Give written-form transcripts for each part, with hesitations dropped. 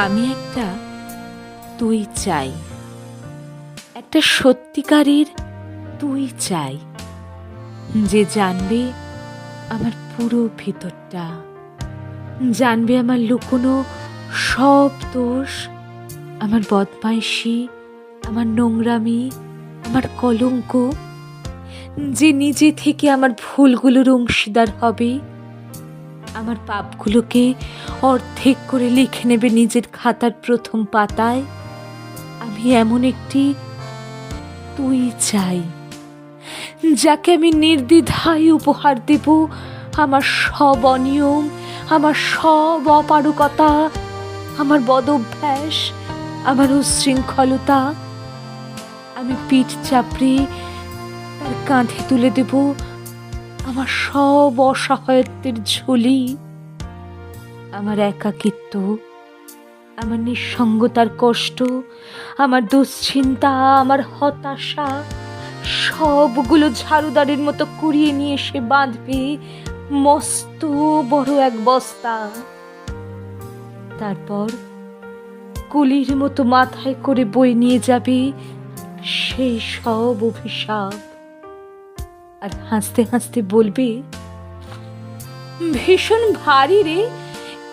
আমি একটা তুই চাই, একটা সত্যিকারের তুই চাই, যে জানবে আমার পুরো ভিতরটা, জানবে আমার লুকোনো সব দোষ, আমার বদমাইশি, আমার নোংরামি, আমার কলঙ্ক, যে নিজে থেকে আমার ভুলগুলোর অংশীদার হবে, আমার পাপগুলোকে অর্ধেক করে লিখে নেবে নিজের খাতার প্রথম পাতায়। আমি এমন একটি তুই চাই, যাকে আমি নির্দ্বিধায় উপহার দেব আমার সব অনিয়ম, আমার সব অপারগতা, আমার বদভ্যাস, আমার উচ্ছৃঙ্খলতা। আমি পিঠ চাপড়ে তার কাঁধে তুলে দেব আমার সব অসহায়ত্বের ঝুলি, আমার একাকিত্ব, আমার নিঃসঙ্গতার কষ্ট, আমার দুশ্চিন্তা, আমার হতাশা, সবগুলো ঝাড়ুদারের মতো কুড়িয়ে নিয়ে সে বাঁধবে মস্ত বড় এক বস্তা। তারপর কুলির মতো মাথায় করে বয়ে নিয়ে যাবে সেই সব অভিশাপ, আর হাসতে হাসতে বলবে, ভীষণ ভারী রে,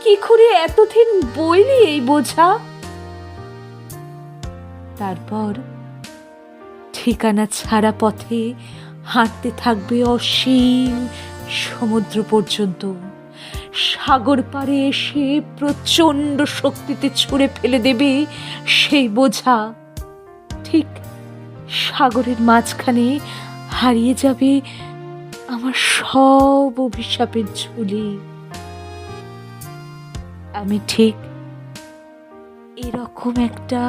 কি করে এতদিন বইলি এই বোঝা। তারপর ঠিকানা ছাড়া পথে হাঁটতে থাকবে অসীম সমুদ্র পর্যন্ত, সাগর পাড়ে এসে প্রচণ্ড শক্তিতে ছুঁড়ে ফেলে দেবে সেই বোঝা। ঠিক সাগরের মাঝখানে হারিয়ে যাবে আমার সব অভিশাপের ঝুলি। আমি ঠিক এরকম একটা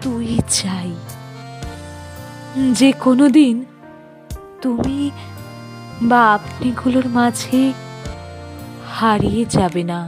তুই চাই, যে কোনোদিন তুমি বা আপনিগুলোর মাঝে হারিয়ে যাবে না।